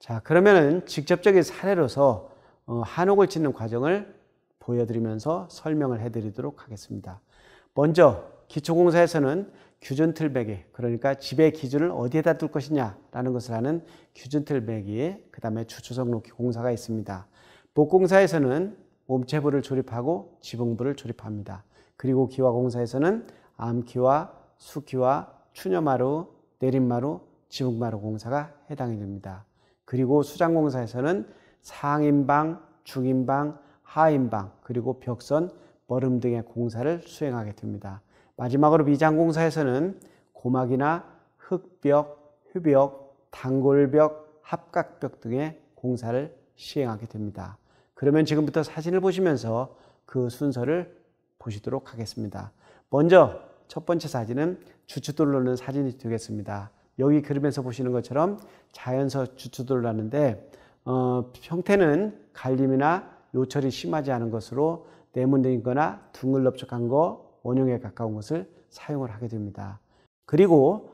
자, 그러면은 직접적인 사례로서 한옥을 짓는 과정을 보여드리면서 설명을 해드리도록 하겠습니다. 먼저 기초공사에서는 규준틀 매기, 그러니까 집의 기준을 어디에다 둘 것이냐라는 것을 하는 규준틀 매기, 그 다음에 주초석 놓기 공사가 있습니다. 목공사에서는 몸체부를 조립하고 지붕부를 조립합니다. 그리고 기와공사에서는 암기와 수기와 추녀마루, 내림마루, 지붕마루 공사가 해당이 됩니다. 그리고 수장공사에서는 상인방, 중인방, 하인방, 그리고 벽선, 머름 등의 공사를 수행하게 됩니다. 마지막으로 미장공사에서는 고막이나 흙벽, 휴벽, 단골벽, 합각벽 등의 공사를 시행하게 됩니다. 그러면 지금부터 사진을 보시면서 그 순서를 보시도록 하겠습니다. 먼저 첫 번째 사진은 주춧돌을 놓는 사진이 되겠습니다. 여기 그림에서 보시는 것처럼 자연석 주춧돌을 놨는데 형태는 갈림이나 요철이 심하지 않은 것으로 네모내거나 둥글넓적한 거, 원형에 가까운 것을 사용을 하게 됩니다. 그리고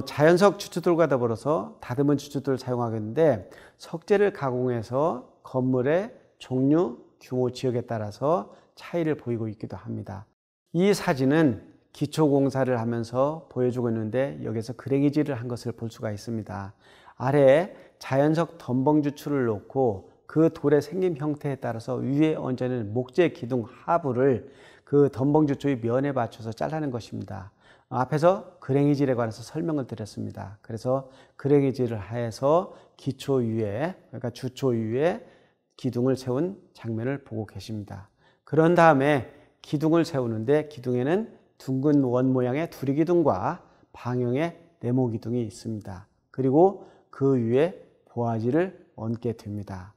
자연석 주춧돌과 더불어서 다듬은 주춧돌을 사용하겠는데 석재를 가공해서 건물의 종류, 규모, 지역에 따라서 차이를 보이고 있기도 합니다. 이 사진은 기초공사를 하면서 보여주고 있는데 여기서 그랭이질을 한 것을 볼 수가 있습니다. 아래에 자연석 덤벙주추를 놓고 그 돌의 생김 형태에 따라서 위에 얹어있는 목재 기둥 하부를 그 덤벙주추의 면에 맞춰서 잘라낸 것입니다. 앞에서 그랭이질에 관해서 설명을 드렸습니다. 그래서 그랭이질을 해서 기초 위에, 그러니까 주초 위에 기둥을 세운 장면을 보고 계십니다. 그런 다음에 기둥을 세우는데 기둥에는 둥근 원 모양의 두리기둥과 방형의 네모기둥이 있습니다. 그리고 그 위에 보아지를 얹게 됩니다.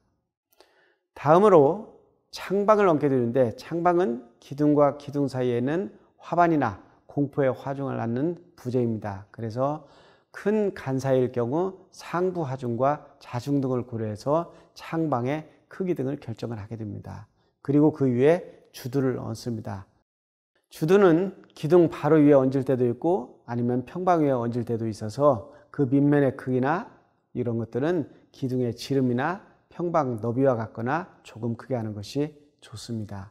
다음으로 창방을 얹게 되는데 창방은 기둥과 기둥 사이에는 화반이나 공포의 화중을 낳는 부재입니다. 그래서 큰 간사일 경우 상부 하중과 자중 등을 고려해서 창방의 크기 등을 결정을 하게 됩니다. 그리고 그 위에 주두를 얹습니다. 주두는 기둥 바로 위에 얹을 때도 있고 아니면 평방 위에 얹을 때도 있어서 그 밑면의 크기나 이런 것들은 기둥의 지름이나 평방 너비와 같거나 조금 크게 하는 것이 좋습니다.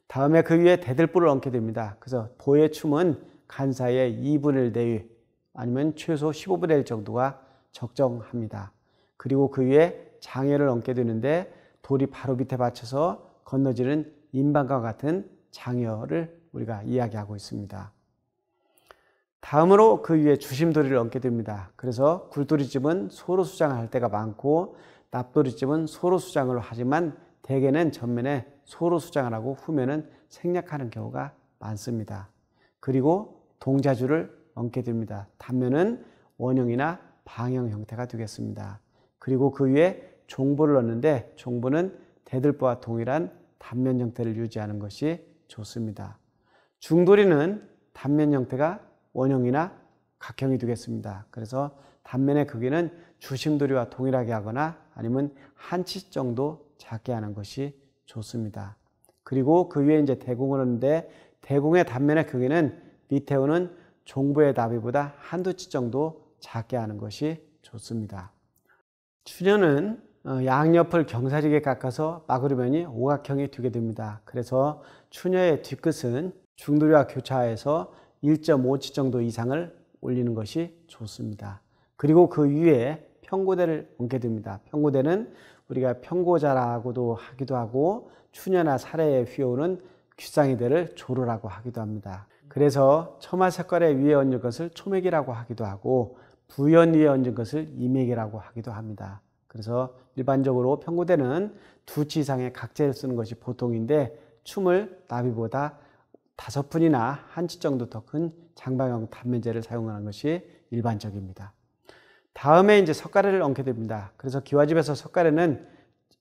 다음에 그 위에 대들보를 얹게 됩니다. 그래서 보의 춤은 간사의 2분의 1 내외 아니면 최소 15분의 1 정도가 적정합니다. 그리고 그 위에 장여를 얹게 되는데 돌이 바로 밑에 받쳐서 건너지는 인방과 같은 장여를 우리가 이야기하고 있습니다. 다음으로 그 위에 주심돌이를 얹게 됩니다. 그래서 굴돌이집은 소로 수장을 할 때가 많고 납돌이집은 소로 수장을 하지만 대개는 전면에 소로 수장을 하고 후면은 생략하는 경우가 많습니다. 그리고 동자주를 얹게 됩니다. 단면은 원형이나 방형 형태가 되겠습니다. 그리고 그 위에 종보를 얹는데 종보는 대들보와 동일한 단면 형태를 유지하는 것이 좋습니다. 중돌이는 단면 형태가 원형이나 각형이 되겠습니다. 그래서 단면의 크기는 주심돌이와 동일하게 하거나 아니면 한 치 정도 작게 하는 것이 좋습니다. 그리고 그 위에 이제 대공을 하는데 대공의 단면의 크기는 밑에 오는 종보의 나비보다 한두 치 정도 작게 하는 것이 좋습니다. 추녀는 양옆을 경사지게 깎아서 마구르면이 오각형이 되게 됩니다. 그래서 추녀의 뒷끝은 중돌이와 교차해서 1.5치 정도 이상을 올리는 것이 좋습니다. 그리고 그 위에 평고대를 얹게 됩니다. 평고대는 우리가 평고자라고도 하기도 하고 추녀나 사례에 휘어오는 귓상이대를 조로라고 하기도 합니다. 그래서 처마 색깔에 위에 얹은 것을 초맥이라고 하기도 하고 부연 위에 얹은 것을 이맥이라고 하기도 합니다. 그래서 일반적으로 평고대는 2치 이상의 각재를 쓰는 것이 보통인데 춤을 나비보다 5푼이나 1치 정도 더 큰 장방형 단면재를 사용하는 것이 일반적입니다. 다음에 이제 석가래를 얹게 됩니다. 그래서 기와집에서 석가래는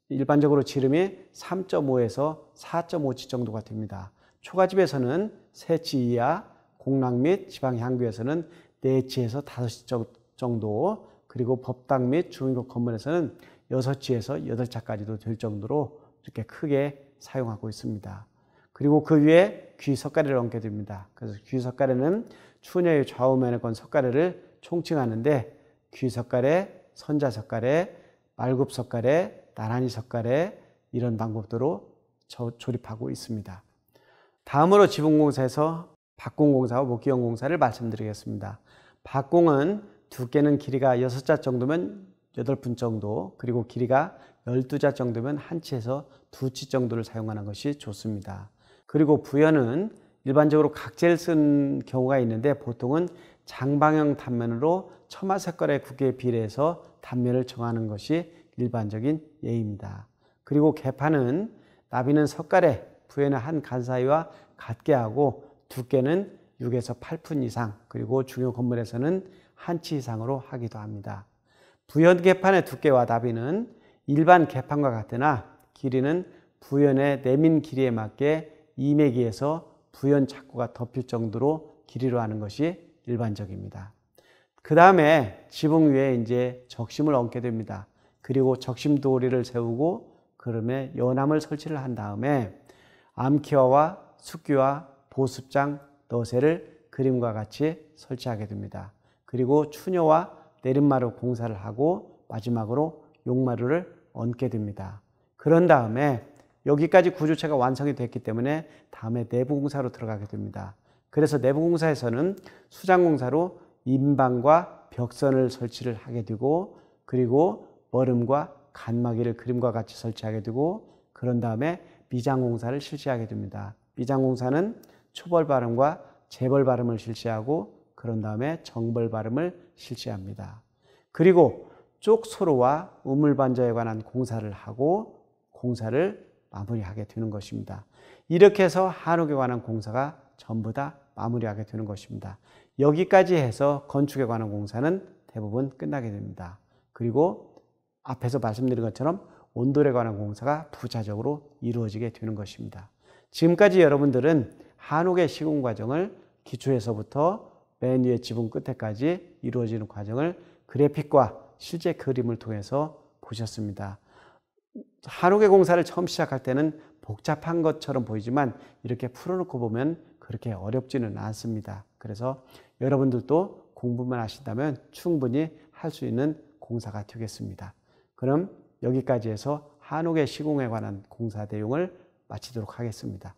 일반적으로 지름이 3.5에서 4.5치 정도가 됩니다. 초가집에서는 3치 이하, 공락 및 지방향구에서는 4치에서 5치 정도, 그리고 법당 및 중위급 건물에서는 6치에서 8차까지도 될 정도로 이렇게 크게 사용하고 있습니다. 그리고 그 위에 귀석가래를 얹게 됩니다. 그래서 귀석가래는 추녀의 좌우면에 건 석가래를 총칭하는데 귀석가래, 선자석가래, 말굽 석가래, 나란히 석가래 이런 방법으로 조립하고 있습니다. 다음으로 지붕공사에서 박공공사와 목기형공사를 말씀드리겠습니다. 박공은 두께는 길이가 6자 정도면 8분 정도, 그리고 길이가 12자 정도면 1치에서 2치 정도를 사용하는 것이 좋습니다. 그리고 부연은 일반적으로 각재를 쓴 경우가 있는데 보통은 장방형 단면으로 처마 색깔의 구기에 비례해서 단면을 정하는 것이 일반적인 예입니다. 그리고 개판은 나비는 석가래, 부연은 한 간 사이와 같게 하고 두께는 6에서 8푼 이상, 그리고 중요 건물에서는 1치 이상으로 하기도 합니다. 부연 개판의 두께와 나비는 일반 개판과 같으나 길이는 부연의 내민 길이에 맞게 2매기에서 부연 착구가 덮일 정도로 길이로 하는 것이 일반적입니다. 그 다음에 지붕 위에 이제 적심을 얹게 됩니다. 그리고 적심 도리를 세우고 그름에 연암을 설치를 한 다음에 암기와와 숫기와 보습장, 너새를 그림과 같이 설치하게 됩니다. 그리고 추녀와 내림마루 공사를 하고 마지막으로 용마루를 얹게 됩니다. 그런 다음에 여기까지 구조체가 완성이 됐기 때문에 다음에 내부공사로 들어가게 됩니다. 그래서 내부공사에서는 수장공사로 인방과 벽선을 설치를 하게 되고, 그리고 머름과 간막이를 그림과 같이 설치하게 되고, 그런 다음에 미장공사를 실시하게 됩니다. 미장공사는 초벌 발음과 재벌 발음을 실시하고, 그런 다음에 정벌 발음을 실시합니다. 그리고 쪽소로와 우물반저에 관한 공사를 하고 공사를 마무리하게 되는 것입니다. 이렇게 해서 한옥에 관한 공사가 전부 다 마무리하게 되는 것입니다. 여기까지 해서 건축에 관한 공사는 대부분 끝나게 됩니다. 그리고 앞에서 말씀드린 것처럼 온돌에 관한 공사가 부차적으로 이루어지게 되는 것입니다. 지금까지 여러분들은 한옥의 시공 과정을 기초에서부터 맨 위에 지붕 끝에까지 이루어지는 과정을 그래픽과 실제 그림을 통해서 보셨습니다. 한옥의 공사를 처음 시작할 때는 복잡한 것처럼 보이지만 이렇게 풀어놓고 보면 그렇게 어렵지는 않습니다. 그래서 여러분들도 공부만 하신다면 충분히 할 수 있는 공사가 되겠습니다. 그럼 여기까지 해서 한옥의 시공에 관한 공사 내용을 마치도록 하겠습니다.